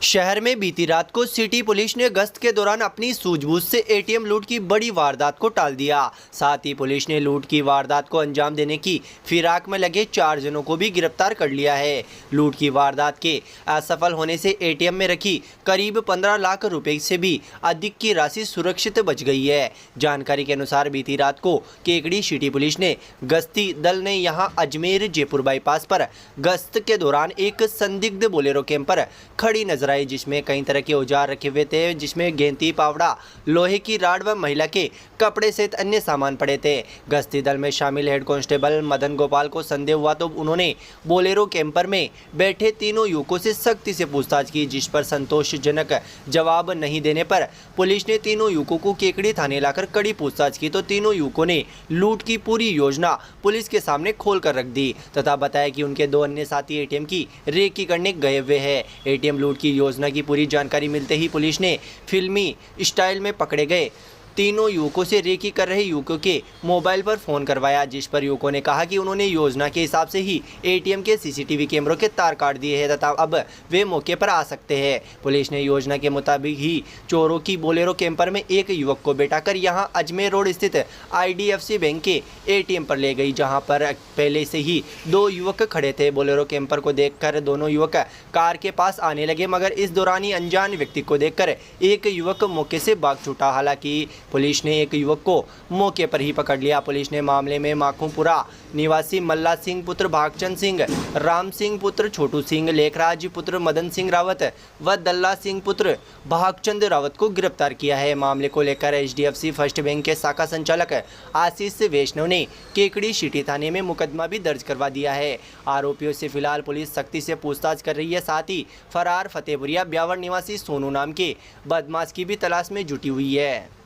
शहर में बीती रात को सिटी पुलिस ने गश्त के दौरान अपनी सूझबूझ से एटीएम लूट की बड़ी वारदात को टाल दिया। साथ ही पुलिस ने लूट की वारदात को अंजाम देने की फिराक में लगे 4 जनों को भी गिरफ्तार कर लिया है। लूट की वारदात के असफल होने से एटीएम में रखी करीब 15 लाख रुपए से भी अधिक की राशि सुरक्षित बच गई है। जानकारी के अनुसार बीती रात को केकड़ी सिटी पुलिस ने गश्ती दल ने यहां अजमेर जयपुर बाईपास पर गश्त के दौरान एक संदिग्ध बोलेरो कैंप पर खड़ी नजर आई, जिसमें कई तरह के औजार रखे हुए थे, जिसमें गेंती, पावड़ा, लोहे की राड व महिला के कपड़े सहित अन्य सामान पड़े थे। गश्ती दल में शामिल हेड कांस्टेबल मदन गोपाल को संदेह हुआ तो उन्होंने बोलेरो कैंपर में बैठे तीनों युवकों से सख्ती से पूछताछ की, जिस पर संतोषजनक जवाब नहीं देने पर पुलिस ने तीनों युवकों को केकड़ी थाने लाकर कड़ी पूछताछ की तो तीनों युवकों ने लूट की पूरी योजना पुलिस के सामने खोल कर रख दी तथा बताया कि उनके 2 अन्य साथी एटीएम की रेकी करने गए हुए हैं। एटीएम लूट की योजना की पूरी जानकारी मिलते ही पुलिस ने फिल्मी स्टाइल में पकड़े गए तीनों युवकों से रेकी कर रहे युवकों के मोबाइल पर फोन करवाया, जिस पर युवकों ने कहा कि उन्होंने योजना के हिसाब से ही एटीएम के सीसीटीवी कैमरों के तार काट दिए हैं तथा अब वे मौके पर आ सकते हैं। पुलिस ने योजना के मुताबिक ही चोरों की बोलेरो कैंपर में एक युवक को बैठाकर यहां अजमेर रोड स्थित IDFC बैंक के एटीएम पर ले गई, जहां पर पहले से ही 2 युवक खड़े थे। बोलेरो कैंपर को देखकर दोनों युवक कार के पास आने लगे, मगर इस दौरान ही अनजान व्यक्ति को देखकर एक युवक मौके से भाग छूटा। हालांकि पुलिस ने एक युवक को मौके पर ही पकड़ लिया। पुलिस ने मामले में माखूपुरा निवासी मल्ला सिंह पुत्र भागचंद सिंह, राम सिंह पुत्र छोटू सिंह, लेखराज पुत्र मदन सिंह रावत व दल्ला सिंह पुत्र भागचंद रावत को गिरफ्तार किया है। मामले को लेकर HDFC फर्स्ट बैंक के शाखा संचालक आशीष वैष्णव ने केकड़ी सिटी थाने में मुकदमा भी दर्ज करवा दिया है। आरोपियों से फिलहाल पुलिस सख्ती से पूछताछ कर रही है। साथ ही फरार फतेहपुरिया ब्यावर निवासी सोनू नाम के बदमाश की भी तलाश में जुटी हुई है।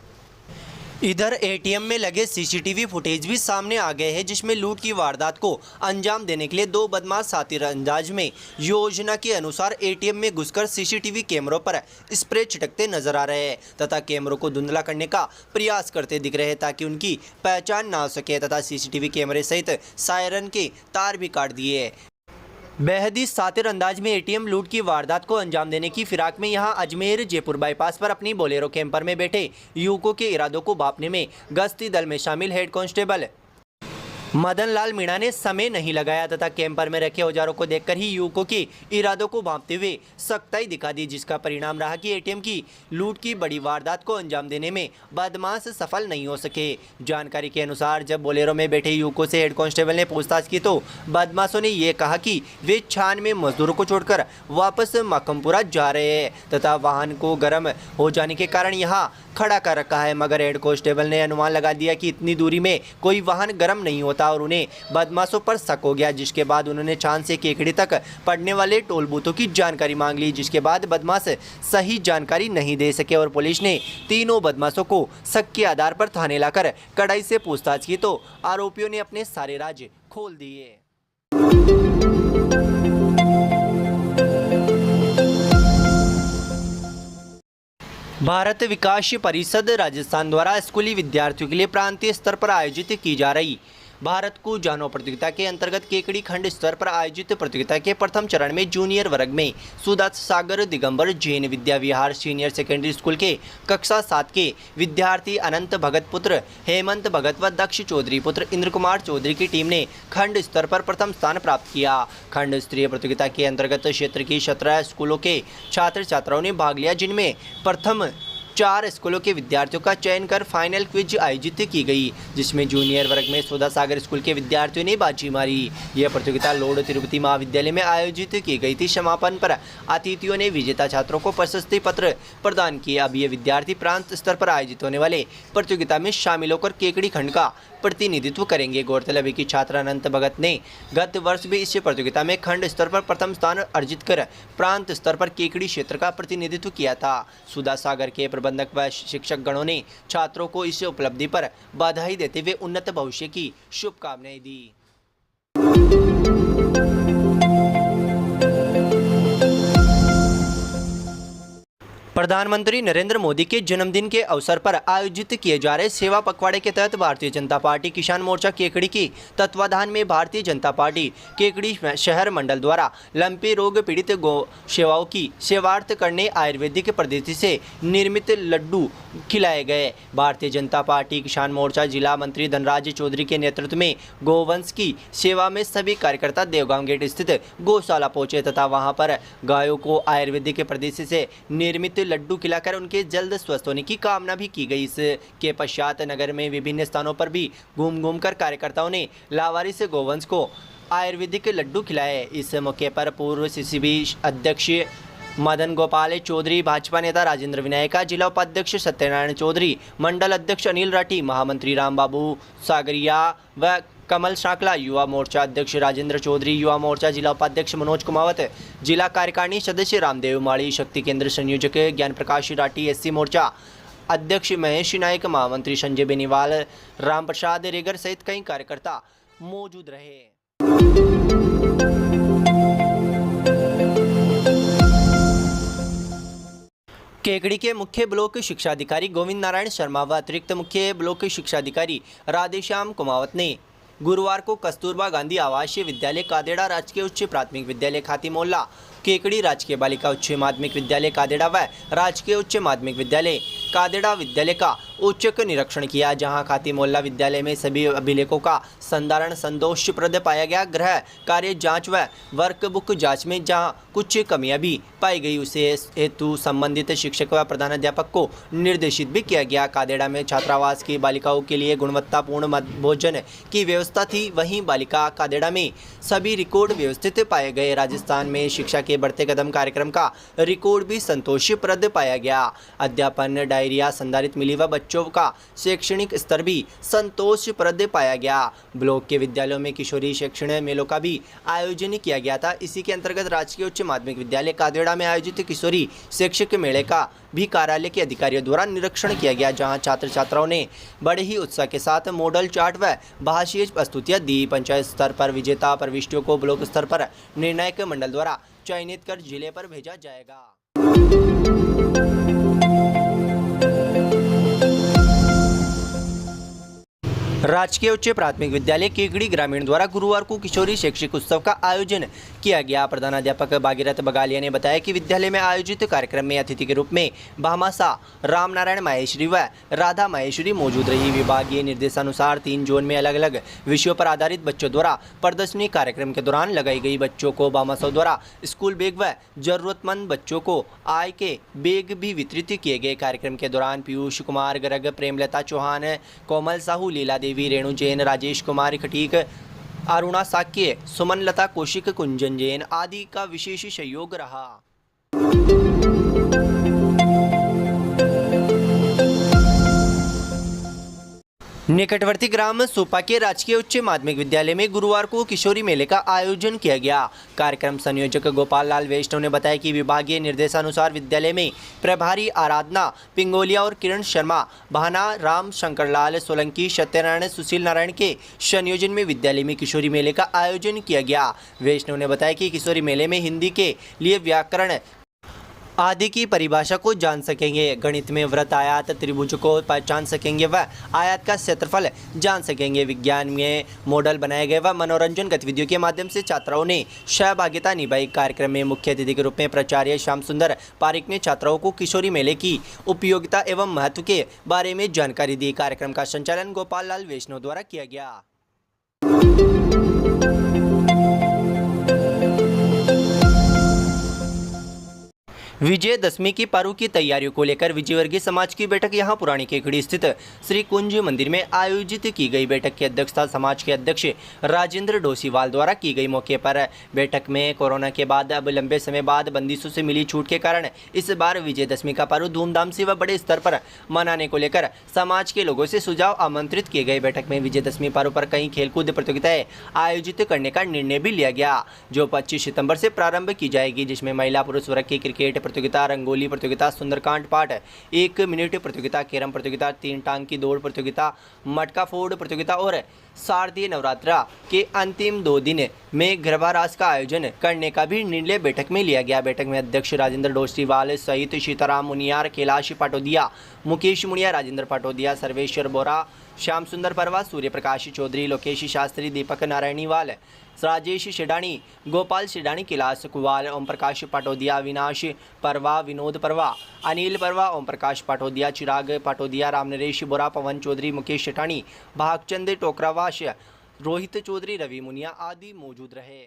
इधर एटीएम में लगे सीसीटीवी फुटेज भी सामने आ गए हैं, जिसमें लूट की वारदात को अंजाम देने के लिए 2 बदमाश सातिर अंदाज में योजना के अनुसार एटीएम में घुसकर सीसीटीवी कैमरों पर स्प्रे छिटकते नजर आ रहे हैं तथा कैमरों को धुंधला करने का प्रयास करते दिख रहे हैं ताकि उनकी पहचान ना हो सके तथा सीसीटीवी कैमरे सहित सायरन के तार भी काट दिए। बेहद ही सातिर अंदाज में एटीएम लूट की वारदात को अंजाम देने की फिराक में यहां अजमेर जयपुर बाईपास पर अपनी बोलेरो कैंपर में बैठे युवकों के इरादों को भांपने में गश्ती दल में शामिल हेड कांस्टेबल मदन लाल मीणा ने समय नहीं लगाया तथा कैंपर में रखे औजारों को देखकर ही युवकों के इरादों को भांपते हुए सख्ताई दिखा दी, जिसका परिणाम रहा कि एटीएम की लूट की बड़ी वारदात को अंजाम देने में बदमाश सफल नहीं हो सके। जानकारी के अनुसार जब बोलेरो में बैठे युवकों से हेड कांस्टेबल ने पूछताछ की तो बदमाशों ने यह कहा कि वे छान में मजदूरों को छोड़कर वापस माखमपुरा जा रहे हैं तथा वाहन को गर्म हो जाने के कारण यहाँ खड़ा कर रखा है, मगर हेड कांस्टेबल ने अनुमान लगा दिया कि इतनी दूरी में कोई वाहन गर्म नहीं होता और उन्हें बदमाशों पर शक हो गया, जिसके बाद उन्होंने छान से केकड़ी तक पड़ने वाले टोल बूथों की जानकारी मांग ली, जिसके बाद बदमाश सही जानकारी नहीं दे सके और पुलिस ने तीनों बदमाशों को शक के आधार पर थाने लाकर कड़ाई से पूछताछ की तो आरोपियों ने अपने सारे राज खोल दिए। भारत विकास परिषद राजस्थान द्वारा स्कूली विद्यार्थियों के लिए प्रांतीय स्तर पर आयोजित की जा रही भारत को जानो प्रतियोगिता के अंतर्गत केकड़ी खंड स्तर पर आयोजित प्रतियोगिता के प्रथम चरण में जूनियर वर्ग में सुधा सागर Digambar Jain Vidya Vihar senior secondary school के कक्षा 7 के विद्यार्थी अनंत भगत पुत्र हेमंत भगत व दक्ष चौधरी पुत्र इंद्र कुमार चौधरी की टीम ने खंड स्तर पर प्रथम स्थान प्राप्त किया। खंड स्तरीय प्रतियोगिता के अंतर्गत क्षेत्र की 17 स्कूलों के छात्र छात्राओं ने भाग लिया, जिनमें प्रथम 4 स्कूलों के विद्यार्थियों का चयन कर फाइनल क्विज आयोजित की गई, जिसमें जूनियर वर्ग में सुधा सागर स्कूल के विद्यार्थियों ने बाजी मारी। यह प्रतियोगिता लॉर्ड तिरुपति महाविद्यालय में आयोजित की गई थी। समापन पर अतिथियों ने विजेता छात्रों को प्रशस्ति पत्र प्रदान किए। अब ये विद्यार्थी प्रांत स्तर पर आयोजित होने वाले प्रतियोगिता में शामिल होकर केकड़ी खंड का प्रतिनिधित्व करेंगे। गौरतलब है कि छात्र अनंत भगत ने गत वर्ष भी इस प्रतियोगिता में खंड स्तर पर प्रथम स्थान अर्जित कर प्रांत स्तर पर केकड़ी क्षेत्र का प्रतिनिधित्व किया था। सुधा सागर के प्रबंधक व शिक्षक गणों ने छात्रों को इस उपलब्धि पर बधाई देते हुए उन्नत भविष्य की शुभकामनाएं दी। प्रधानमंत्री नरेंद्र मोदी के जन्मदिन के अवसर पर आयोजित किए जा रहे सेवा पखवाड़े के तहत भारतीय जनता पार्टी किसान मोर्चा केकड़ी की तत्वाधान में भारतीय जनता पार्टी केकड़ी शहर मंडल द्वारा लंपी रोग पीड़ित गौ सेवाओं की सेवार्थ करने आयुर्वेदिक पद्धति से निर्मित लड्डू खिलाए गए। भारतीय जनता पार्टी किसान मोर्चा जिला मंत्री धनराज चौधरी के नेतृत्व में गौवंश की सेवा में सभी कार्यकर्ता देवगांव गेट स्थित गौशाला पहुंचे तथा वहां पर गायों को आयुर्वेदिक पद्धति से निर्मित लड्डू खिलाकर उनके जल्द स्वस्थ होने की कामना भी की गई। इसके पश्चात नगर में विभिन्न स्थानों पर भी घूम कर कार्यकर्ताओं ने लावारिस गौवंश को आयुर्वेदिक लड्डू खिलाए। इस मौके पर पूर्व सीसीबी अध्यक्ष मदन गोपाल चौधरी, भाजपा नेता राजेंद्र विनायका, जिला उपाध्यक्ष सत्यनारायण चौधरी, मंडल अध्यक्ष अनिल राठी, महामंत्री रामबाबू सागरिया व कमल शाकला, युवा मोर्चा अध्यक्ष राजेंद्र चौधरी, युवा मोर्चा जिला उपाध्यक्ष मनोज कुमावत, जिला कार्यकारिणी सदस्य रामदेव माड़ी, शक्ति केंद्र संयोजक ज्ञान प्रकाश राठी, एससी मोर्चा अध्यक्ष महेश नायक, महामंत्री संजय बेनीवाल, राम प्रसाद रेगर सहित कई कार्यकर्ता मौजूद रहे। केकड़ी के मुख्य ब्लॉक शिक्षा अधिकारी गोविंद नारायण शर्मा व अतिरिक्त मुख्य ब्लॉक शिक्षा अधिकारी राधेश्याम कुमावत ने गुरुवार को कस्तूरबा गांधी आवासीय विद्यालय कादेड़ा, राजकीय उच्च प्राथमिक विद्यालय खाती मोहल्ला, केकड़ी, राजकीय बालिका उच्च माध्यमिक विद्यालय कादेड़ा व राजकीय उच्च माध्यमिक विद्यालय कादेड़ा विद्यालय का औचक निरीक्षण किया, जहां खाती मोहल्ला विद्यालय में सभी अभिलेखों का संधारण संतोषप्रद पाया गया। गृह कार्य जांच व वर्कबुक जांच में जहां कुछ कमियां भी पाई गई उसे हेतु संबंधित शिक्षक व प्रधानाध्यापक को निर्देशित भी किया गया। कादेड़ा में छात्रावास की बालिकाओं के लिए गुणवत्तापूर्ण भोजन की व्यवस्था थी, वहीं बालिका कादेड़ा में सभी रिकॉर्ड व्यवस्थित पाए गए। राजस्थान में शिक्षा के बढ़ते कदम कार्यक्रम का रिकॉर्ड भी संतोषप्रद पाया गया। अध्यापन डायरिया संधारित मिली व बच्चों का शैक्षणिक स्तर भी संतोषप्रद पाया गया। ब्लॉक के विद्यालयों में किशोरी शैक्षणिक मेलों का भी आयोजन किया गया था। इसी के अंतर्गत राजकीय उच्च माध्यमिक विद्यालय कादेड़ा में आयोजित किशोरी शैक्षिक मेले का भी कार्यालय के अधिकारियों द्वारा निरीक्षण किया गया, जहां छात्र छात्राओं ने बड़े ही उत्साह के साथ मॉडल चार्ट व भाषीय प्रस्तुतियां दी। पंचायत स्तर पर विजेता प्रविष्टियों को ब्लॉक स्तर पर निर्णायक मंडल द्वारा चयनित कर जिले पर भेजा जाएगा। राजकीय उच्च प्राथमिक विद्यालय केकड़ी ग्रामीण द्वारा गुरुवार को किशोरी शैक्षिक उत्सव का आयोजन किया गया। प्रधानाध्यापक भागीरथ बगालिया ने बताया कि विद्यालय में आयोजित कार्यक्रम में अतिथि के रूप में भामासा रामनारायण माहेश्वरी व राधा माहेश्वरी मौजूद रही। विभागीय निर्देशानुसार 3 जोन में अलग अलग विषयों पर आधारित बच्चों द्वारा प्रदर्शनी कार्यक्रम के दौरान लगाई गई। बच्चों को भामासा द्वारा स्कूल बैग व जरूरतमंद बच्चों को आय के बैग भी वितरित किए गए। कार्यक्रम के दौरान पीयूष कुमार गर्ग, प्रेमलता चौहान, कोमल साहू, लीला देवी, रेणु जैन, राजेश कुमार खटीक, अरुणा साक्य, सुमन लता कौशिक, कुंजन जैन आदि का विशेष सहयोग रहा। निकटवर्ती ग्राम सोपा के राजकीय उच्च माध्यमिक विद्यालय में गुरुवार को किशोरी मेले का आयोजन किया गया। कार्यक्रम संयोजक गोपाल लाल वैष्णव ने बताया कि विभागीय निर्देशानुसार विद्यालय में प्रभारी आराधना पिंगोलिया और किरण शर्मा, भाना राम, शंकरलाल सोलंकी, सत्यनारायण, सुशील नारायण के संयोजन में विद्यालय में किशोरी मेले का आयोजन किया गया। वैष्णव ने बताया कि किशोरी मेले में हिंदी के लिए व्याकरण आदि की परिभाषा को जान सकेंगे, गणित में वृत्त, आयत, त्रिभुज को पहचान सकेंगे व आयत का क्षेत्रफल जान सकेंगे। विज्ञान में मॉडल बनाए गए व मनोरंजन गतिविधियों के माध्यम से छात्राओं ने सहभागिता निभाई। कार्यक्रम में मुख्य अतिथि के रूप में प्राचार्य श्याम सुंदर पारिक ने छात्राओं को किशोरी मेले की उपयोगिता एवं महत्व के बारे में जानकारी दी। कार्यक्रम का संचालन गोपाल लाल वैष्णव द्वारा किया गया। विजयदशमी की पर्व की तैयारियों को लेकर विजयवर्गीय समाज की बैठक यहां पुरानी केकड़ी स्थित श्री कुंज मंदिर में आयोजित की गई। बैठक की अध्यक्षता समाज के अध्यक्ष राजेंद्र डोसीवाल द्वारा की गई। मौके पर बैठक में कोरोना के बाद अब लंबे समय बाद बंदिशों से मिली छूट के कारण इस बार विजयदशमी का पर्व धूमधाम से व बड़े स्तर पर मनाने को लेकर समाज के लोगों से सुझाव आमंत्रित किए गए। बैठक में विजयदशमी पर्व पर कई खेलकूद प्रतियोगिताएं आयोजित करने का निर्णय भी लिया गया, जो 25 सितंबर से प्रारंभ की जाएगी, जिसमें महिला पुरुष वर्ग की क्रिकेट प्रतियोगिता, रंगोली प्रतियोगिता, सुंदरकांड पाठ, 1 मिनट प्रतियोगिता, कैरम प्रतियोगिता, 3 टांग की दौड़ प्रतियोगिता, मटका फोड़ प्रतियोगिता और शारदीय नवरात्रा के अंतिम 2 दिन में गरबा रास का आयोजन करने का भी निर्णय बैठक में लिया गया। बैठक में अध्यक्ष राजेंद्र डोस्रीवाल सहित सीताराम मुनियार, कैलाश पाटोदिया, मुकेश मुनिया, राजेंद्र पाटोदिया, सर्वेश्वर बोरा, श्याम सुंदर परवा, सूर्य प्रकाश चौधरी, लोकेश शास्त्री, दीपक नारायणीवाल, राजेश शेडानी, गोपाल शेडानी, कैलाश कुवाल, ओम प्रकाश पाटोदिया, अविनाश परवा, विनोद परवा, अनिल परवा, ओम प्रकाश पाटोदिया, चिराग पाटोदिया, रामनरेश बोरा, पवन चौधरी, मुकेश शेटानी, भागचंद टोकरावाश, रोहित चौधरी, रवि मुनिया आदि मौजूद रहे।